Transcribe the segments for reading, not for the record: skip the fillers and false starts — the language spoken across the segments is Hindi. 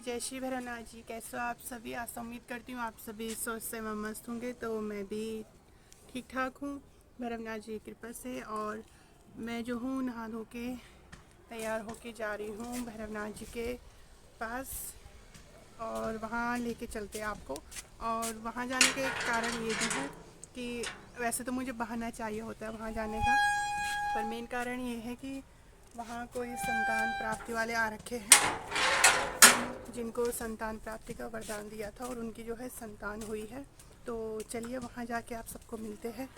जय श्री भैरवनाथ जी। कैसे हो आप सभी? आशा उम्मीद करती हूँ आप सभी स्वस्थ से मस्त होंगे। तो मैं भी ठीक ठाक हूँ भैरवनाथ जी की कृपा से। और मैं जो हूँ नहा धो के तैयार होके जा रही हूँ भैरवनाथ जी के पास, और वहाँ लेके चलते हैं आपको। और वहाँ जाने का एक कारण ये भी है कि वैसे तो मुझे बहाना चाहिए होता है वहाँ जाने का, पर मेन कारण ये है कि वहाँ कोई संतान प्राप्ति वाले आ रखे हैं जिनको संतान प्राप्ति का वरदान दिया था, और उनकी जो है संतान हुई है। तो चलिए वहाँ जाके आप सबको मिलते हैं।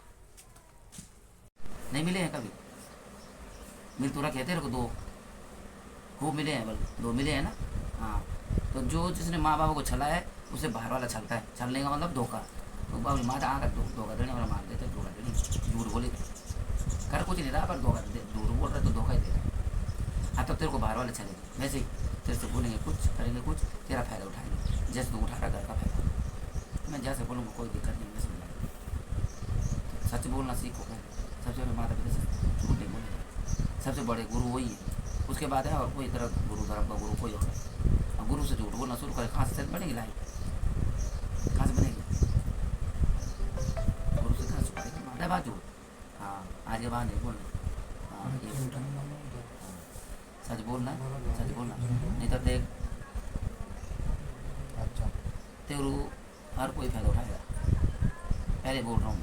नहीं मिले हैं कभी? मिल तो रखे तेरे को दो खूब मिले हैं, बल दो मिले हैं ना। हाँ, तो जो जिसने माँ बाप को छला है उसे बाहर वाला छलता है। छलने का मतलब धोखा। तो बाबू माँ आकर धोखा देने वाला मार देते, धोखा देने झूठ बोले कर कुछ नहीं रहा, पर धोखा दे झूठ बोल रहा है तो धोखा ही दे रहा है। हाँ, तो तेरे को बाहर वाले छलेंगे वैसे ही, तेरे से बोलेंगे कुछ, करेंगे कुछ, तेरा फायदा उठाएंगे जैसे तू उठा रहा घर का फायदा। मैं जैसे बोलूँगा कोई दिक्कत नहीं, वैसे सच बोलना सीखो। सबसे बड़े माता पिता से झूठ नहीं बोलेगा। सबसे बड़े गुरु वही है, उसके बाद है और कोई तरह गुरु धर्म का गुरु कोई और है। अब गुरु से झूठ बोलना शुरू करे, कहाँ से बनेगी लाइफ? कहाँ से बनेगी? गुरु से कहाँ छुपाएगी? माता बात झूठ। हाँ, आज के बाद नहीं बोलना। हाँ, ये झूठ है। सच बोलना, सच बोलना, नहीं तो देख तेरू हर कोई फायदा उठाएगा। पहले बोल रहा हूँ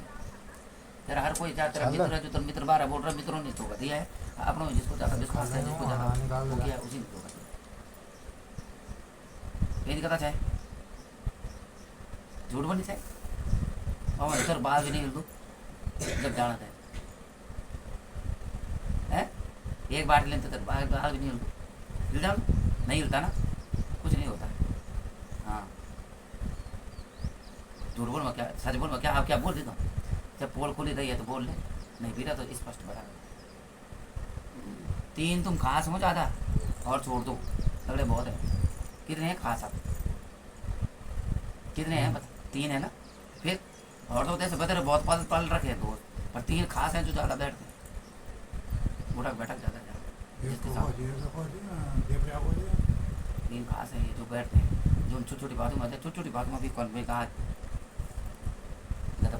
तेरा हर कोई, तेरा मित्र है जो तेरा मित्र बारह बोल रहा है, मित्रों ने धोखा दिया है अपनों में। जिसको ज्यादा विश्वास है, जिसको ज्यादा वो किया उसी ने धोखा दिया। ये नहीं कहता चाहे झूठ बोलनी चाहिए। और इधर बाल भी नहीं हिल दो जब जाना था है। एक बार लेते तो बाल भी नहीं हिल दो, हिल जाओ। नहीं हिलता ना, कुछ नहीं होता। हाँ, झूठ बोल में क्या, सच बोल में क्या। आप क्या बोल देता हूँ? जब पोल खुली रही है तो बोल ले, नहीं भी रहा तो स्पष्ट बता। तीन तुम खास हो ज़्यादा और छोड़ दो, तगड़े बहुत है। कितने हैं खास आप? कितने हैं? बता। तीन है ना? फिर और तो जैसे बता रहे बहुत पल पल रखे हैं दोस्त, पर तीन खास हैं जो ज़्यादा बैठते हैं। उठक बैठक ज़्यादा तीन खास हैं ये जो बैठते हैं, जो छोटी छोटी बातों में, छोटी छोटी बातों में भी कौन में कहा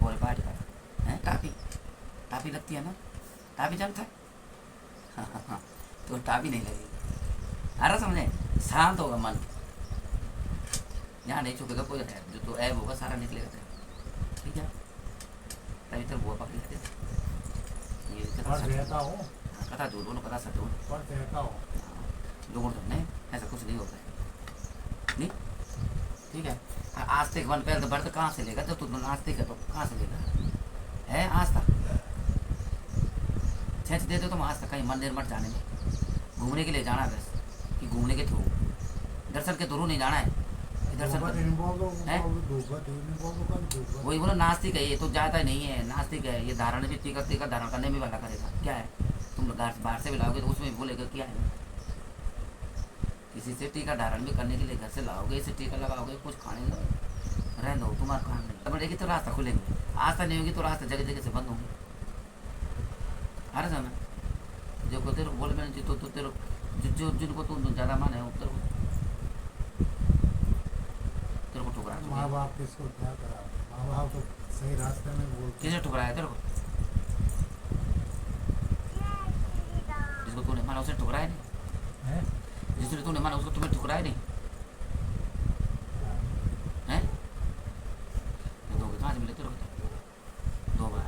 पूरे पार्टी का है। टापी टापी लगती है ना, टापी जानता है? हाँ हाँ हाँ, तो टापी नहीं लगेगी। अरे समझे, शांत होगा मन, यहाँ नहीं छुपेगा कोई है, जो तो ऐब होगा सारा निकलेगा तेरा, ठीक है? तभी तेरे बुआ पकड़ी लेते। ये कथा झूठ बोलो, कथा सच बोलो। लोगों तो नहीं, ऐसा कुछ नहीं होता है, नहीं, ठीक है? आस्तिक वन पहले तो बढ़ तो कहाँ से लेगा? जब तुम नास्तिक है तो कहाँ से लेगा? है आस्था छेंच दे दो तुम आस्था। कहीं मंदिर मत जाने में, घूमने के लिए जाना है बस, कि घूमने के थ्रू, दर्शन के थ्रू नहीं जाना है। दर्शन है वही बोलो, नास्तिक है ये तो जाता ही नहीं है, नास्तिक है ये। धारण भी टीका धारण करने में वाला करेगा क्या है? तुम बाहर से भी लाओगे तो उसमें बोलेगा क्या है? किसी से टीका धारण भी करने के लिए घर से लाओगे, इसे टीका लगाओगे, कुछ खाने रह दो, तुम्हारा काम नहीं। तब बढ़ेगी तो रास्ता खुलेंगे, आस्था नहीं होगी तो रास्ता जगह जगह से बंद होंगे। हर समय जो को तेरे बोल में जो तो तेरे जो जिनको तुम ज़्यादा माने हो तेरे को ठुकरा। माँ बाप किसको क्या करा? माँ बाप तो सही रास्ते में बोलते। किसने ठुकराया तेरे को? जिसको तूने माना उसे ठुकराया नहीं? जिसने तूने माना उसको तुम्हें ठुकराया नहीं है? दो कहाँ से मिले तेरे को? दो बार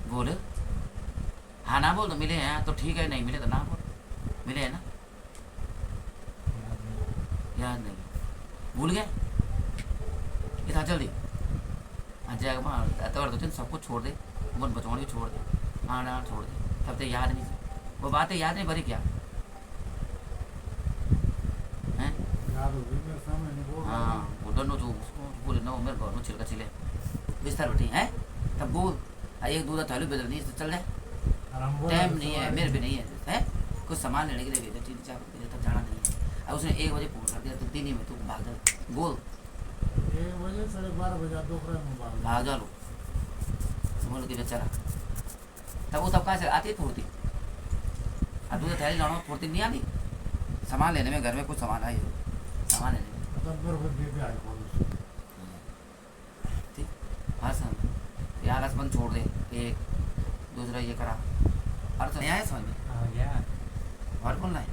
बोले। हाँ ना बोल तो मिले हैं तो ठीक है, नहीं मिले तो ना बोल। मिले हैं ना? याद नहीं, भूल गए इतना जल्दी? आज जाएगा वहाँ तो दिन सब कुछ छोड़ दे, मन बचौड़ भी छोड़ दे, हाँ छोड़ दे, तब तो याद नहीं, वो बातें याद नहीं भरी क्या हैं? हाँ, वो दोनों जो बोले ना मेरे घर में छिलका छिले बिस्तर बैठी हैं, तब बोल एक दूध थाली बेदर नहीं चल जाए। टाइम नहीं है, मेरे भी नहीं है, कुछ सामान लेने के लिए भेजा, चीज चाप तब जाना नहीं है। अब उसने 1 बजे फोन कर दिया तो 3 ही में तू भाग जा। बोल 1 बजे 12:30 बजे दोपहर में भाग जा लो, समझ के बेचारा। तब वो तब कहाँ से आती है फुर्ती? अब दूध थाली लाना फुर्ती नहीं आती, सामान लेने में, घर में कुछ सामान आई हो, सामान लेने में, मतलब मेरे को भी आई बोलो ठीक। हर समय यार हस्बैंड छोड़ दे, एक दूसरा ये करा, हर समय आया समझ में। हाँ गया और बोलना है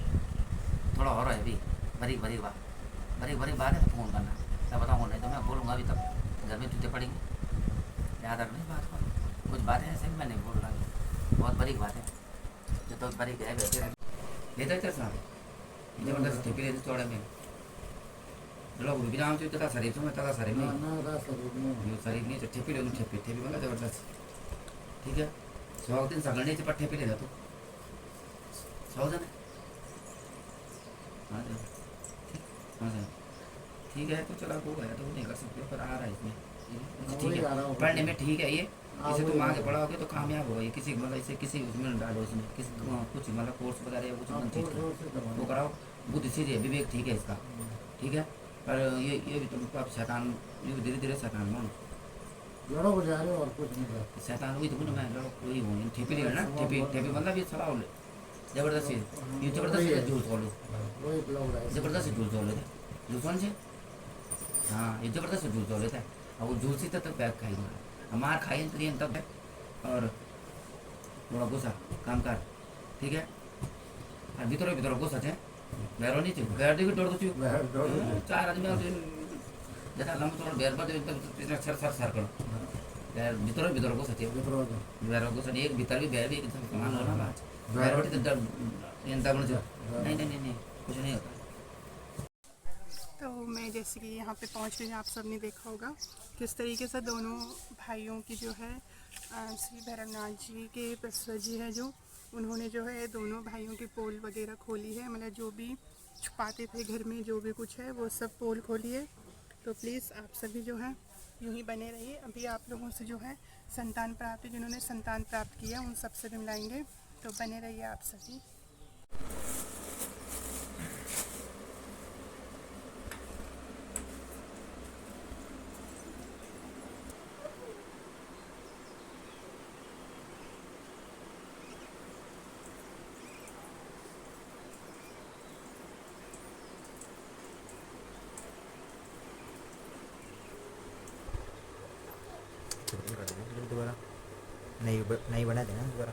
थोड़ा और है अभी, बरीक बरीक बात, बरीक बरीक बात है तो फ़ोन करना, मैं बताऊँगा, नहीं तो मैं बोलूँगा अभी तक घर में जूते पड़ेंगे। याद रखना इस बात को, कुछ बातें ऐसे भी मैं नहीं बोल रहा, बहुत बरीक बात है, जो तो बरीक है वैसे लेता है तेरे साथ जबरदस्त ठेपी लेते चौड़े में लोग रुपये नाम से तथा शरीफ में तथा शरीफ ना नहीं, ना रास्ता नहीं यो शरीफ नहीं, ठेपी ले लूँ, ठेपी ठेपी मतलब जबरदस्त, ठीक है। 100 दिन सगड़ने से पर ठेपी ले जा तू 100 जन, हाँ जी ठीक, हाँ सर ठीक है, तो चला वो गया तो नहीं कर सकते, पर आ रहा है इसमें, ठीक है पढ़ने में ठीक है ये, इसे तुम आगे पढ़ाओगे तो कामयाब होगा ये, किसी मतलब इसे किसी उसमें डालो, इसमें किसी कुछ मतलब कोर्स वगैरह या कुछ मतलब ठीक है वो कराओ, बुद्धि सीधी है, विवेक ठीक है इसका, ठीक है। पर ये भी तुमको आप शैतान, ये भी धीरे धीरे शैतान मानो, लड़ो को जा रहे हो और कुछ नहीं कर शैतान हुई तो मैं लड़ो कोई हूँ, ठेपी ले ना, ठेपी ठेपी मतलब ये सलाह ले जबरदस्ती, ये जबरदस्ती झूठ बोलो, वही ब्लॉग रहा है जबरदस्ती झूठ बोल लेते, झूठ कौन से, हाँ ये जबरदस्त झूठ बोल लेता है, और वो झूठ से तब बैग खाएगा, मार खाई तो तब, और थोड़ा गुस्सा काम कर, ठीक है। और भीतर भीतर गुस्सा है बेरो नहीं चाहिए, बेर देखिए डर तो डर चार आदमी जैसा लंबा थोड़ा बेर पर इतना सर सर सर करो, बेर भीतर गुस्सा चाहिए, बेर गुस्सा नहीं, एक भीतर भी बेर भी एकदम समान हो ना बात, बेर बटी तो डर नहीं नहीं नहीं नहीं कुछ नहीं होता। तो मैं जैसे कि यहाँ पे पहुँच गई, आप सब ने देखा होगा किस तरीके से दोनों भाइयों की जो है श्री भैरवनाथ जी के प्रसाद जी है जो उन्होंने जो है दोनों भाइयों की पोल वगैरह खोली है, मतलब जो भी छुपाते थे घर में जो भी कुछ है वो सब पोल खोली है। तो प्लीज़ आप सभी जो है यूँ ही बने रहिए। अभी आप लोगों से जो है संतान प्राप्ति, जिन्होंने संतान प्राप्त किया उन सब से भी मिलाएंगे, तो बने रहिए आप सभी। दोबारा नहीं बना देना दोबारा।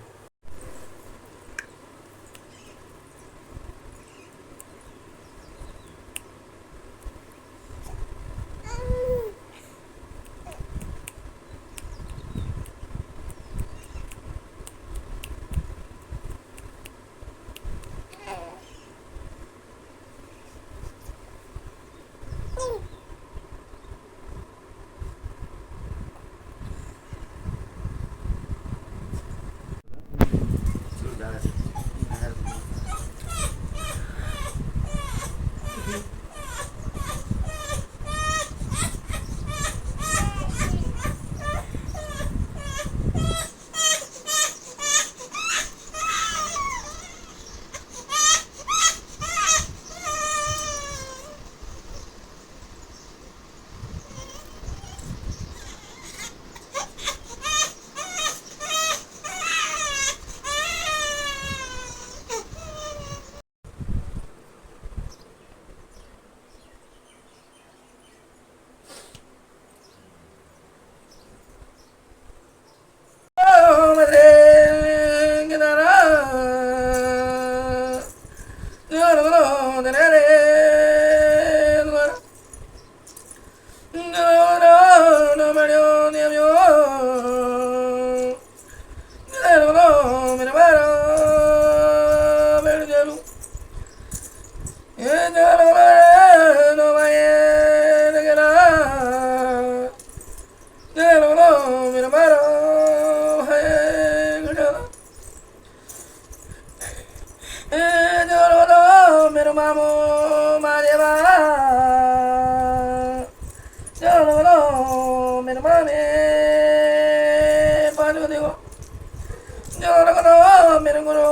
मेरे गुरु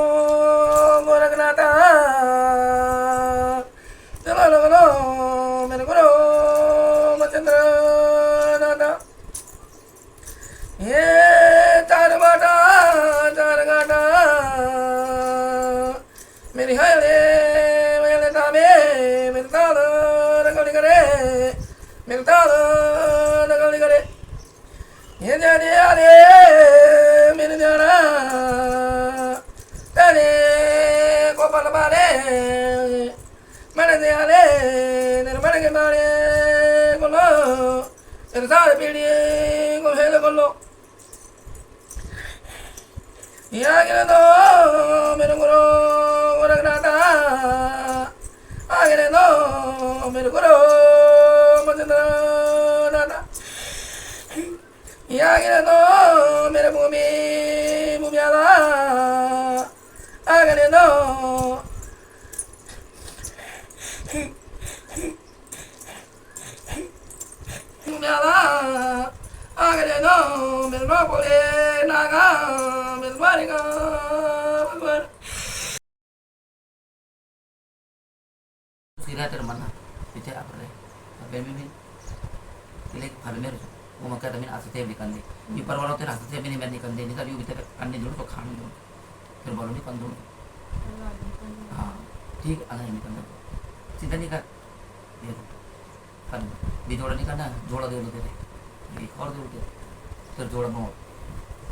गोरखनाथा मेरे गुरु मचंद्र दादा ये चार बाटा चार गाटा मेरी हाय रे मेरे मिलता नगल करे ये जाने आरे मिल जाना तेरे को पल मारे मन दे आरे निर्मल के मारे कोलो तेरे सारे पीड़ी को हेल कोलो या गिरे दो मेरे गुरु गोरखनाथा आगे दो मेरे गुरु मचंद्र नाथा या गिरे दो मेरे भूमि भूमियाला आगे दो भूमियाला आगे दो मेरे बोले नागा मेरे बारिका भगवान सीधा तेरे मना पीछे आप रहे अब में भी किले फल में वो मक्का तमिन आसते भी कंदे ये परवालों तेरे आसते भी नहीं मैं नहीं कंदे नहीं कर यू भीतर अन्य दूर तो खाने दूर फिर बोलो नहीं कंदूर हाँ ठीक अगर नहीं कंदे सीधा नहीं कर ये फल भी जोड़ा नहीं करना जोड़ा दे लो तेरे एक और जोड़ दे फिर जोड़ा मोड़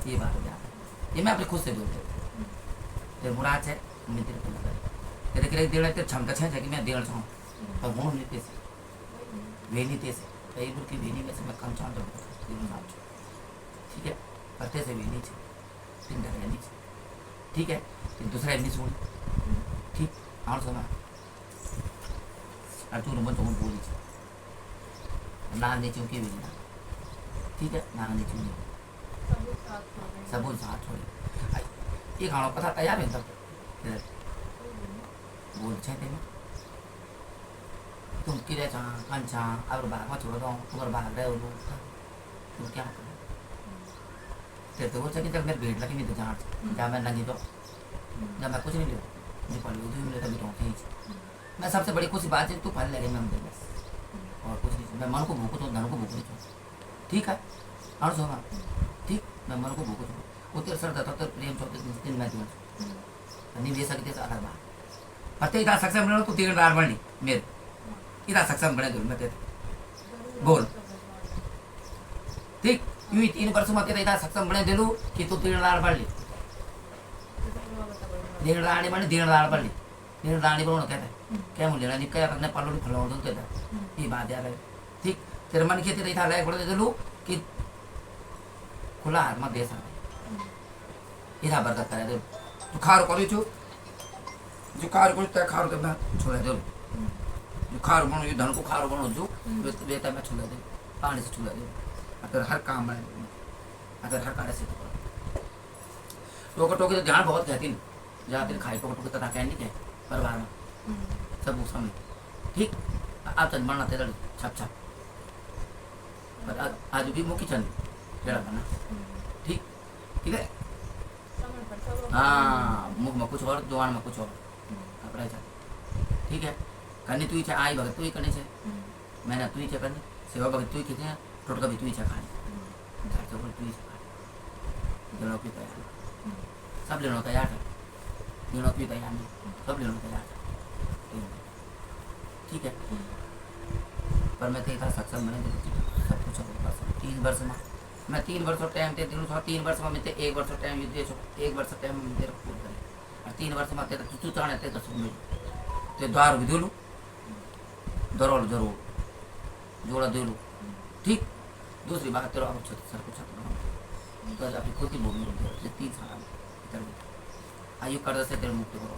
ये बात है ये मैं अपने खुद से जोड़ते तेरे मुराद है मैं तेरे को लगा तेरे के लिए देना तेरे क्षमता है कि मैं देना चाहूँ पर वो नहीं तेसे वे नहीं तेसे कई बुर की वेनी में से मैं कम चाहता हूँ ठीक है करते से वेनी छे तीन डर नहीं छे ठीक है फिर दूसरा नहीं सुन ठीक और सुना तू रूम तो बोली छे ना नहीं चुकी वेनी ना ठीक है ना नहीं चुकी सब साथ छोड़े ये खाना पता तैयार है तब बोल चाहते हैं तुम किरे चाह कंचा और बाग में छोड़ दो तुम्हारे बाग रहे हो लोग तुम क्या करो तेरे तो वो चाहिए जब मेरे भेड़ लगी नहीं तो जहाँ मैं नंगी तो जब मैं कुछ नहीं लिया मुझे फल भी मिले तभी तो खींच मैं सबसे बड़ी खुशी बात है तू फल लगे मैं मुझे बस और कुछ नहीं मैं मन को भूखू तो धन को भूखू नहीं ठीक है और सुना ठीक मैं मन को भूखू तो वो तेरे सर दत्ता तेरे प्रेम चौथे दिन मैं दूँ नहीं दे सकते अलग बात पत्ते इतना सक्षम बने तो तीन डाल बढ़ी मेरे इतना सक्षम बने दूर मैं तेरे बोल ठीक यूं तीन वर्ष में तेरा इतना सक्षम बने दे लू कि तू तीन डाल बढ़ ली तीन डाली बनी तीन डाल बढ़ ली तीन डाली बोलो कहते हैं क्या मूल्य नहीं क्या करने पल्लू नहीं फलों दूँ कहता ये बात याद है ठीक तेरे मन की तेरा इतना लायक बढ़ दे लू कि खुला हाथ मत दे सकते इतना बरकत करे दे तू खार करी छू जो खार को तय खार करना छोड़ दे जो खार बनो ये धन को खार बनो जो बेटा मैं छुला दे पानी से छुला दे अगर हर काम में अगर हर कार्य से टोके टोके तो ध्यान बहुत कहती जहाँ तेरे खाई टोके टोके तथा कह नहीं कहे परिवार में सब उस समय ठीक आप चंद मरना तेरा छप छप पर आज भी मुखी चंद तेरा बना ठीक ठीक है हाँ मुख में कुछ और जवान में कुछ और कपड़ा ठीक है करनी तू इच्छा आई भगत तू ही करने से मैंने तू इच्छा करनी सेवा भगत तू ही खींचे टोटका भी तू इच्छा खानी घर के ऊपर तू इच्छा खानी लेना भी तैयार सब लेना तैयार है लेना भी तैयार नहीं सब लेना तैयार है ठीक है पर मैं तेरा सक्षम बने सब कुछ होगा 3 वर्ष में मैं 3 वर्ष टाइम दे दूँ 3 वर्ष में मैं 1 वर्ष टाइम दे 1 वर्ष टाइम में तेरे पूरा करे और 3 वर्ष में तेरा तू चाहने ते तो सुन ते द्वार भी दूलू दरोल जरूर जोड़ा दूलू ठीक दूसरी बात तेरा अब सर कुछ तो अपनी खुद की भूमि में 3 साल इधर आयु कर्ज से तेरे मुक्त करो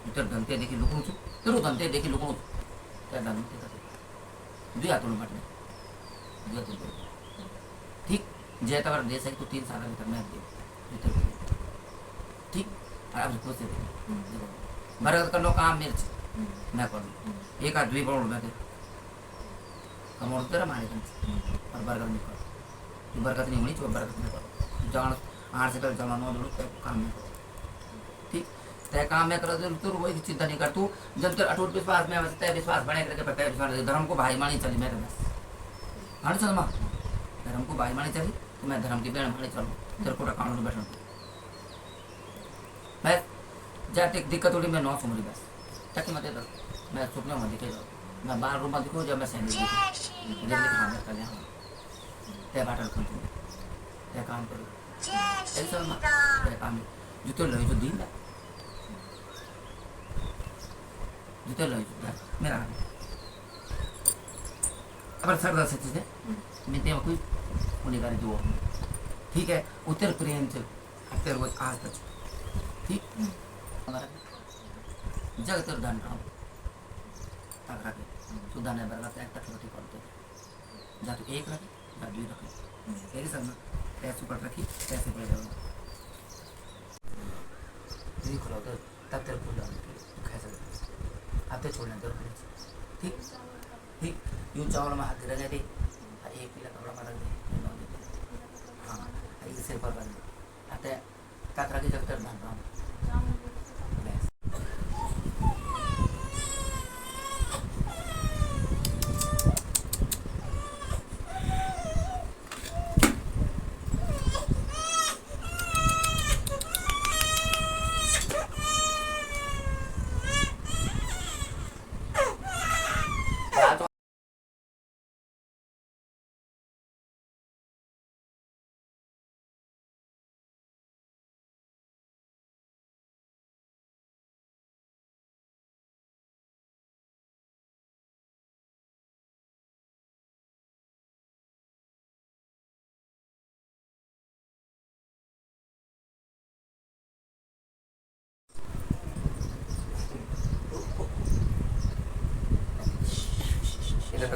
इधर धनते देखी लुकू छू तेरू धनते देखी लुकू क्या धनते करते दुआ तुम बटने दुआ तुम ठीक जय तवर दे सके तो 3 साल भीतर मैं दे ठीक और अब खुद से बरकत कर लो काम मेरे से मैं करूँ एक आध भी बोल मैं कमोड़ तेरा मारे और बरकत नहीं करो बरकत नहीं होनी चाहिए बरकत नहीं करो जान 8 से पहले जमा 9 लोग काम नहीं करो ठीक तय काम में करो तो वही चिंता नहीं कर तू जब तक अटूट विश्वास में तय विश्वास बने करके तय विश्वास धर्म को भाई मानी चली मेरे बस हाँ चल माँ धर्म को भाई मानी चली तो मैं धर्म की बहन मानी चलूँ तेरे को कानून में बैठा मैं जाते दिक्कत होगी मैं नौ सुमरी बस ताकि मत मैं सुपने में दिखे जाऊँ मैं बाल रूम में दिखो जब मैं सैंडविच दिखो जल्दी खाना कर ले ते बाटर कर दूँ ते काम करो ऐसा ना ते काम जूते लो जो दिन जूते लो मेरा अब सर से चीज़ है मैं कोई उन्हें जो ठीक है उत्तर प्रेम से तेरे को आज तक ठीक जग तेरे दान रहा तक रखे तू दाने बरला एक तक रोटी करते जा तू एक रखे जा दो रखे तेरी सब पैसे ऊपर रखी पैसे पड़ जाओ नहीं खुला तो तब तेरे को डाल के खा सकते अब तो छोड़ने दो ठीक ठीक यूँ चावल में हाथ रहने दे एक पीला कपड़ा में रख दे हाँ इसे पर कर दे आते तक रखे जब तक धान रहा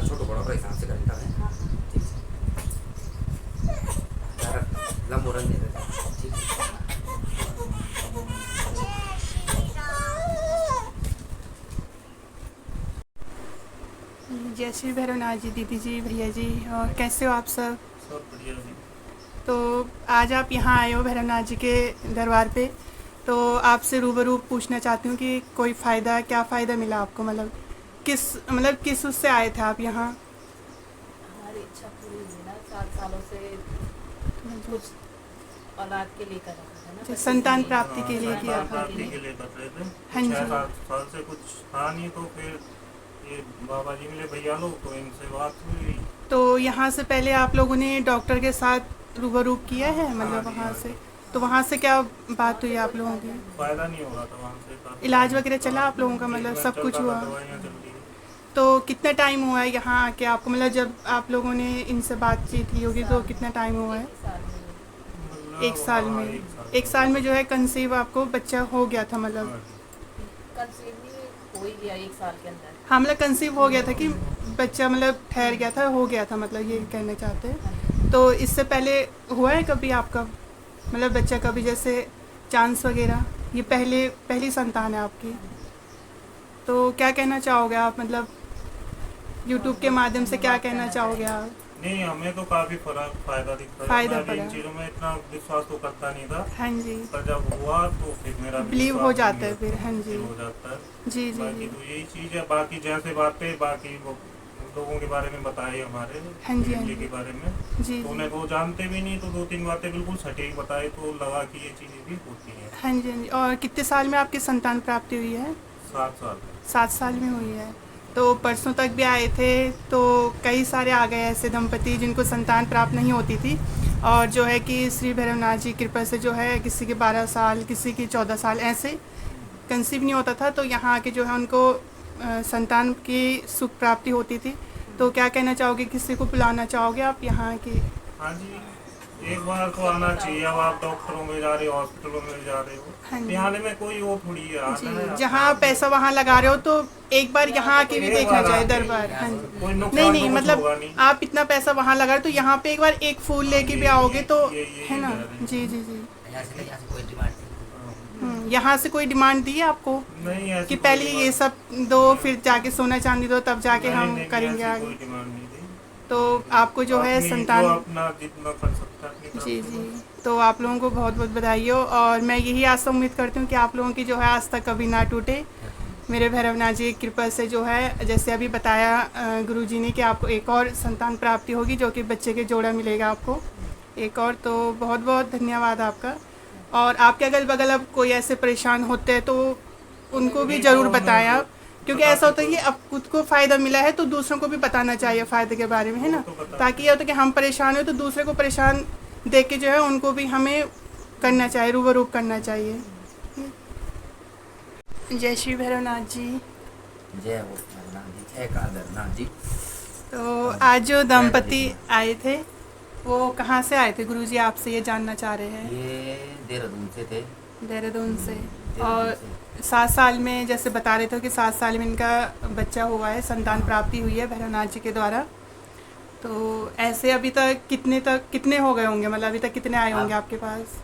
छोटो बड़ो अपने हिसाब से करता है लंबो रंग दे देता ठीक जय श्री भैरवनाथ जी, दीदी जी, भैया जी, और कैसे हो आप सब? सब बढ़िया जी। तो आज आप यहाँ आए हो भैरवनाथ जी के दरबार पे, तो आपसे रूबरू पूछना चाहती हूँ कि कोई फ़ायदा, क्या फ़ायदा मिला आपको? मतलब किस उससे आए थे आप यहाँ? हमारी इच्छा पूरी हुई ना, 7 सालों से कुछ औलाद के लिए कर रहा था ना, संतान प्राप्ति के लिए किया संतान था। प्राप्ति के लिए कर रहे थे। हाँ जी। 6-7 साल से कुछ था नहीं, तो फिर ये बाबा जी मिले भैया लोग, तो इनसे बात हुई। तो यहाँ से पहले आप लोगों ने डॉक्टर के साथ रूबरू किया है, मतलब हाँ जी, वहाँ से? तो वहाँ से क्या बात हुई आप लोगों की? फायदा नहीं हो रहा था वहाँ से, काफी इलाज वगैरह चला आप लोगों का, मतलब सब कुछ हुआ? दवाइयाँ चल रही है। तो कितना टाइम हुआ है यहाँ आके आपको, मतलब जब आप लोगों ने इनसे बातचीत की होगी तो कितना टाइम हुआ है? मतलब एक साल हाँ, में? एक साल में जो है कंसीव आपको बच्चा हो गया था, मतलब? हाँ, कंसीव हो ही गया 1 साल के अंदर। हाँ, मतलब कंसीव हो गया था कि बच्चा मतलब ठहर गया था, हो गया था, मतलब ये कहना चाहते हैं। तो इससे पहले हुआ है कभी आपका, मतलब बच्चा कभी जैसे चांस वगैरह? ये पहली संतान है आपकी? तो क्या कहना चाहोगे आप, मतलब यूट्यूब के माध्यम से क्या कहना चाहोगे आप? नहीं, हमें तो काफी फायदा दिखता है। फायदा मैं भी इन पड़ा। चीजों में इतना विश्वास तो करता नहीं था, हाँ जी, पर जब हुआ तो फिर मेरा बिलीव विश्वास हो जाता नहीं है फिर। हाँ जी, हो जाता है। जी जी बाकी जी। तो यही चीज है। बाकी जैसे बातें बाकी वो लोगों के बारे में बताए हमारे हाँ जी, हाँ फैमिली जी। के बारे में, जी तो जी। उन्हें वो जानते भी नहीं, तो 2-3 बातें बिल्कुल सटीक बताई, तो लगा कि ये चीजें भी होती हैं। हाँ जी, हाँ जी। और कितने साल में आपकी संतान प्राप्ति हुई है? 7 साल 7 साल में हुई है। तो परसों तक भी आए थे, तो कई सारे आ गए ऐसे दंपति जिनको संतान प्राप्त नहीं होती थी, और जो है कि श्री भैरवनाथ जी की कृपा से जो है किसी के 12 साल, किसी की 14 साल ऐसे कंसीव नहीं होता था, तो यहाँ आके जो है उनको संतान की सुख प्राप्ति होती थी। तो क्या कहना चाहोगे, किसी को बुलाना चाहोगे आप यहाँ की? हाँ जी, एक बार तो आना चाहिए। अब आप डॉक्टरों में जा रहे हो, हॉस्पिटलों में जा रहे हाँ हो, जी। यहाँ में कोई वो थोड़ी है, आना है जी, आप- जहाँ पैसा वहाँ लगा रहे हो, तो एक बार यहाँ आके भी एक देखना बार चाहिए आके, दरबार। हाँ जी। कोई नुकसान नहीं तो नहीं, कुछ मतलब होगा नहीं। आप इतना पैसा वहाँ लगा रहे हो, तो यहाँ पे एक बार एक फूल लेके भी आओगे तो, है ना? जी जी जी। यहाँ से कोई डिमांड नहीं। यहाँ से कोई डिमांड दी है आपको नहीं, ऐसी कि कोई पहले डिमांड- ये सब दो, फिर जाके सोना चांदी दो, तब जाके नहीं, हम नहीं, करेंगे ऐसी आगे? कोई डिमांड नहीं थी। तो आपको जो है अपनी संतान, जो अपना जितना कर सकता है अपनी तरफ जी से जी, बस। तो आप लोगों को बहुत बहुत बधाई हो, और मैं यही आशा उम्मीद करती हूँ कि आप लोगों की जो है आज तक कभी ना टूटे। मेरे भैरवनाथ जी की कृपा से जो है, जैसे अभी बताया गुरुजी ने कि आपको एक और संतान प्राप्ति होगी, जो कि बच्चे के जोड़ा मिलेगा आपको एक और। तो बहुत बहुत धन्यवाद आपका। और आपके अगल बगल अब कोई ऐसे परेशान होते हैं तो उनको भी ज़रूर बताएं आप क्योंकि ऐसा होता है कि अब खुद को फ़ायदा मिला है तो दूसरों को भी बताना चाहिए फ़ायदे के बारे में, है ना, ताकि ये होता है कि हम परेशान हो तो दूसरे को परेशान देख के जो है उनको भी हमें करना चाहिए, रूबरूप करना चाहिए। जय श्री भैरवनाथ जी। जय हो भैरवनाथ जी, जय कादरनाथ जी। तो आज जो दंपति आए थे वो कहाँ से आए थे गुरुजी, आपसे ये जानना चाह रहे हैं। ये देहरादून से थे। देहरादून से। और 7 साल में, जैसे बता रहे थे कि 7 साल में इनका बच्चा हुआ है, संतान प्राप्ति हुई है भैरवनाथ जी के द्वारा। तो ऐसे अभी तक कितने हो गए होंगे, मतलब अभी तक कितने आए होंगे आपके पास?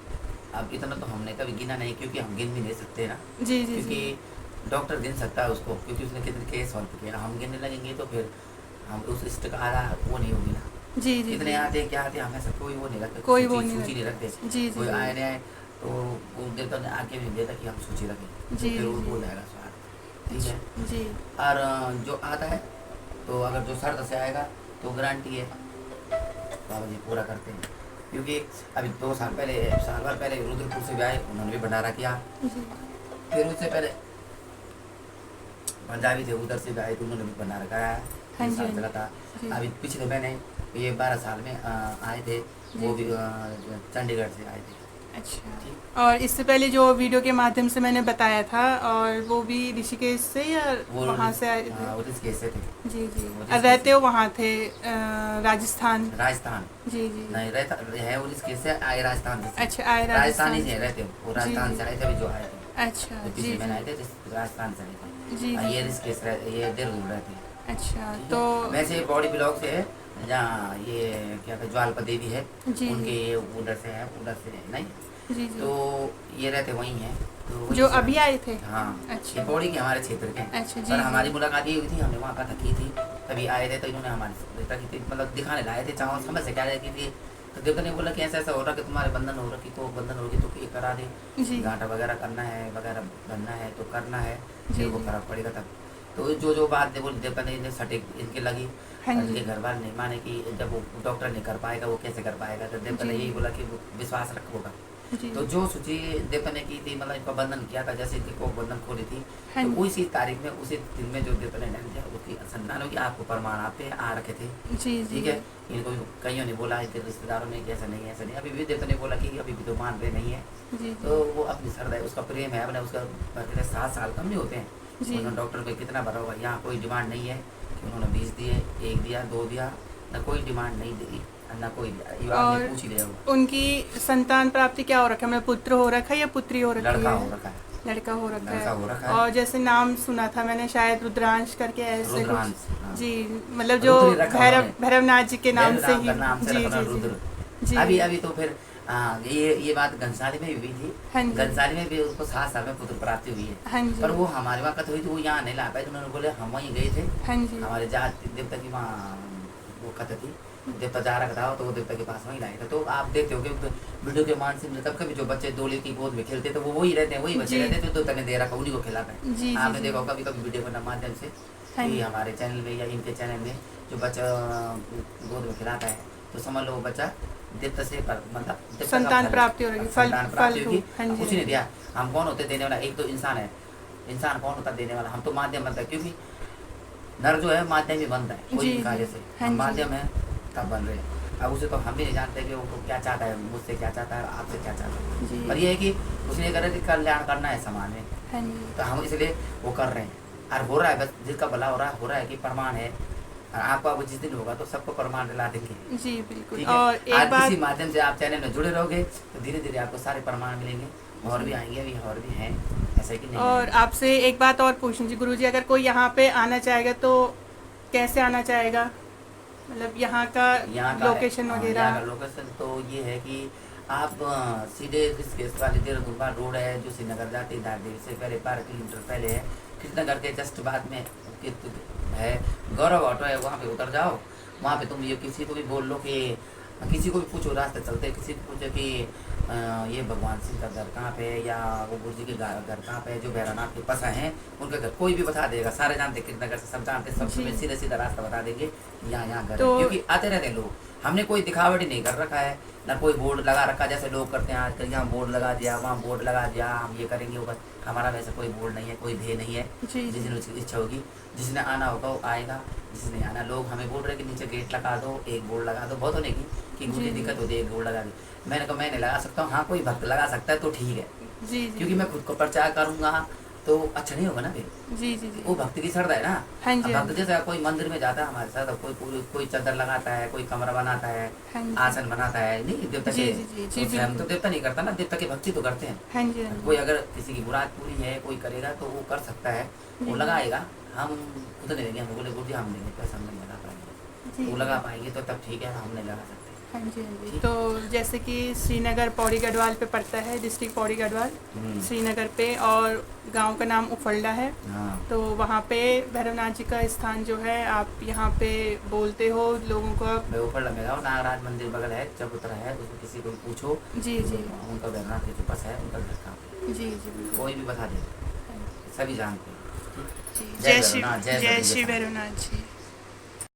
अब इतना तो हमने कभी गिना नहीं, क्योंकि हम गिन भी नहीं सकते ना। जी जी क्योंकि जी डॉक्टर गिन सकता है उसको, क्योंकि उसने कितने केस सॉल्व किए ना। हम गिनने लगेंगे तो फिर हम उस लिस्ट का आधा वो नहीं होगी ना। जी जी कितने जी। आते हैं, क्या आते हैं, हमें सब कोई वो नहीं रखते, कोई वो नहीं सूची नहीं रखते। जी जी कोई जी। आए नहीं आए तो वो देवता ने आके भी देता कि हम सूची रखें, जी, तो फिर वो जी। बोल आएगा स्वाद, ठीक है। जी और जो आता है तो अगर जो शर्त से आएगा तो गारंटी है बाबा जी पूरा करते हैं। क्योंकि अभी 2 साल पहले, साल भर पहले रुद्रपुर से भी आए, उन्होंने भी भंडारा किया। जी फिर उससे पहले पंजाबी थे, उधर से भी आए तो उन्होंने भी भंडारा कराया। हाँ जी, साल हाँ चला था। जी। अभी पिछले महीने ये 12 साल में आए थे, वो भी चंडीगढ़ से आए थे। अच्छा। और इससे पहले जो वीडियो के माध्यम से मैंने बताया था, और वो भी ऋषिकेश से या वहाँ से आए थे? वो ऋषिकेश से थे। जी जी। वो और रहते हो वहाँ थे राजस्थान? राजस्थान जी जी। नहीं रहता है, वो ऋषिकेश से आए राजस्थान से। अच्छा, आए राजस्थानी राजस्थान से रहते हो, वो राजस्थान जी, से आए थे अभी जो आए थे। अच्छा। जो जी पिछले महीने आए जी थे राजस्थान से आए थे। जी ये जी। ऋषिकेश ये देहरादून रहते हैं। अच्छा। ठीक तो है? वैसे बॉडी ब्लॉक से है, जहाँ ये क्या कहते ज्वालपा देवी है, जी उनके जी ये उधर से है, उधर से नहीं। जी तो जी। ये रहते वहीं हैं। तो वहीं जो से अभी आए थे? हाँ, अच्छा। ये बॉडी के हमारे क्षेत्र के। अच्छा, जी, पर जी। हमारी मुलाकात ये हुई थी, हमने वहाँ कथा की थी, तभी आए थे। तो इन्होंने हमारी बेटा की मतलब दिखाने लाए थे, चाहो समझ से क्या रहती थी। तो देवता ने बोला कि ऐसा ऐसा हो रहा कि तुम्हारे बंधन हो रखी, तो बंधन होगी तो ये करा दे, जी गांठा वगैरह करना है, वगैरह बनना है तो करना है, जी, फिर वो जी। फर्क पड़ेगा तब। तो जो बात बोली देवता ने, इन्हें सटीक इनके लगी। हाँ जी। इनके घर वाले नहीं माने कि जब वो डॉक्टर नहीं कर पाएगा वो कैसे कर पाएगा। तो देवता ने जी। यही बोला कि वो विश्वास रखोगा। जी तो जो सूची देवता ने की थी, मतलब इनका बंधन किया था, जैसे इनकी कोख बंधन खोली थी, हाँ तो जी। उसी तारीख में उसी दिन में जो देवता ने निर्णय दिया उसकी संतान होगी। आपको प्रमाण आते आ रखे थे, जी जी। ठीक है। इनको कईयों ने बोला, इनके रिश्तेदारों ने कि ऐसा नहीं ऐसा नहीं। अभी भी देवता ने बोला कि अभी भी तो मान रहे नहीं है। जी जी। तो वो अपनी श्रद्धा है, उसका प्रेम है अपने, उसका 7 साल कम नहीं होते हैं। जी। उन्होंने डॉक्टर पे कितना भरा हुआ, यहाँ कोई डिमांड नहीं है कि उन्होंने 20 दिए, 1 दिया, 2 दिया, ना कोई डिमांड नहीं दी, ना कोई दिया। ये आपने और पूछ ही लिया होगा। उनकी संतान प्राप्ति क्या हो रखा है, मतलब पुत्र हो रखा है या पुत्री हो रखी लड़का है? हो रखा है। लड़का हो रखा लड़का हो रखा है। और जैसे नाम सुना था मैंने, शायद रुद्रांश करके ऐसे रुद्रांश, कुछ। हाँ। जी, मतलब जो रुद्र ही रखा उन्होंने। भैरवनाथ जी के नाम से ही। का नाम से जी रखना जी रुद्र। जी। अभी तो फिर ये बात घनसाली में भी हुई थी। हाँ जी। घनसाली में भी उसको 7 साल में पुत्र प्राप्ति हुई है। हाँ जी। पर वो हमारे वहाँ कथ हुई थी, वो यहाँ नहीं ला पाए। उन्होंने बोले हम वहीं गए थे, हाँ जी। हमारे जात देवता की वहाँ वो कथ थी, देवता जा रखा था, तो वो देवता के पास वहीं लाए थे। तो आप देखते हो कि वीडियो के मानसिक में कभी कभी जो बच्चे डोली की गोद में खेलते तो वो वही रहते हैं, वही बच्चे जी। रहते हैं, तो देवता ने दे रखा, उन्हीं को खिलाता है। जी, आपने जी, देखा जी। कभी कभी वीडियो के माध्यम से हाँ कि जी। हमारे चैनल में या इनके चैनल में जो बच्चा गोद में खिलाता है, तो समझ लो वो बच्चा देवता से मतलब देवता का संतान फल- प्राप्ति हो रही है, फल- संतान प्राप्ति फल होगी। को, हाँ जी। उसी ने दिया। हम कौन होते देने वाला? एक तो इंसान है। इंसान कौन होता देने वाला? हम तो माध्यम बनता है, क्योंकि नर जो है माध्यम ही बनता है कोई जी, भी जी। कार्य से। हाँ हम जी। माध्यम है तब बन रहे हैं। अब उसे तो हम भी नहीं जानते कि वो क्या चाहता है, मुझसे क्या चाहता है, आपसे क्या चाहता है। जी। पर ये है कि उसने कह रहा कि कल्याण करना है समाज में, हाँ जी। तो हम इसलिए वो कर रहे हैं। और हो रहा है, बस जिसका भला हो रहा है कि प्रमाण है। और आपका वो जिस दिन होगा तो सबको प्रमाण दिला देंगे, जी बिल्कुल। ठीक है। और आज एक बात, इसी माध्यम से आप चैनल में जुड़े रहोगे तो धीरे धीरे आपको सारे प्रमाण मिलेंगे। और भी आएंगे, अभी और भी हैं, ऐसा कि नहीं और है। आपसे एक बात और पूछनी थी गुरुजी, अगर कोई यहाँ पे आना चाहेगा तो कैसे आना चाहेगा, मतलब यहाँ का लोकेशन वगैरह? यहाँ का लोकेशन तो ये है कि आप सीधे ऋषिकेश वाली देहरादून का रोड है जो श्रीनगर जाती है, धारदेवी से पहले 12 किलोमीटर पहले है। कृष्णनगर के जस्ट बाद में है गौरव ऑटो है, वहाँ पे उतर जाओ। वहाँ पे तुम ये किसी को भी बोल लो कि किसी को भी पूछो रास्ते चलते, किसी को पूछो कि ये भगवान सिंह का घर कहाँ पे है, या वो गुरु जी के घर कहाँ पे है, जो भैरवनाथ के पसा हैं उनका घर कोई भी बता देगा। सारे जानते कृष्णनगर से, सब जानते, सब जी। सीधा सीधा रास्ता बता देंगे यहाँ घर तो- है। क्योंकि आते रहते हैं लोग, हमने कोई दिखावटी नहीं कर रखा है, ना कोई बोर्ड लगा रखा जैसे लोग करते हैं आजकल, यहाँ बोर्ड लगा दिया वहाँ बोर्ड लगा दिया, हम ये करेंगे वो हमारा वैसा कोई बोर्ड नहीं है, कोई ध्येय नहीं है। जी जिस दिन उसकी इच्छा होगी, जिसने आना होगा वो आएगा, जिसने नहीं आना, लोग हमें बोल रहे कि नीचे गेट लगा दो, एक बोर्ड लगा दो, बहुत होने की कि मुझे जी। दिक्कत होती है, एक बोर्ड लगा दी। मैंने कहा मैं नहीं लगा सकता हूँ, हाँ कोई भक्त लगा सकता है तो ठीक है, जी जी क्योंकि मैं खुद को प्रचार करूँगा तो अच्छा नहीं होगा ना फिर। जी जी जी वो भक्त की श्रद्धा है ना। हाँ जी, अब हाँ भक्त जैसे कोई मंदिर में जाता है हमारे साथ, अब कोई चादर लगाता है, कोई कमरा बनाता है, हाँ जी। आसन बनाता है, नहीं देवता जी, के, जी, जी, जी, तो हम तो बिल्कुल। देवता नहीं करता ना, देवता की भक्ति तो करते हैं। हाँ जी, हाँ जी। कोई अगर किसी की मुराद पूरी है, कोई करेगा तो वो कर सकता है, वो जी। लगाएगा। हम खुद नहीं देंगे, हम बोले गुरु जी हम नहीं पैसा हम नहीं लगा पाएंगे, जी। वो लगा पाएंगे तो तब ठीक है, हम नहीं लगा सकते। हाँ जी, हाँ जी। तो जैसे कि श्रीनगर पौड़ी गढ़वाल पे पड़ता है, डिस्ट्रिक्ट पौड़ी गढ़वाल श्रीनगर पे, और गांव का नाम उफल्डा है। हाँ तो वहाँ पे भैरवनाथ जी का स्थान जो है, आप यहाँ पे बोलते हो लोगों को। मैं ऊपर लगा नागराज मंदिर बगल है, चबूतरा है, उसको किसी को पूछो, जी जी उनका भैरवनाथ के पास है, उनका घर कहाँ, जी जी बिल्कुल। कोई भी बता दे, सभी जानते हैं। जी, जय जय श्री भैरवनाथ, जय जय सतगुरु श्री साईं। भैरवनाथ जी।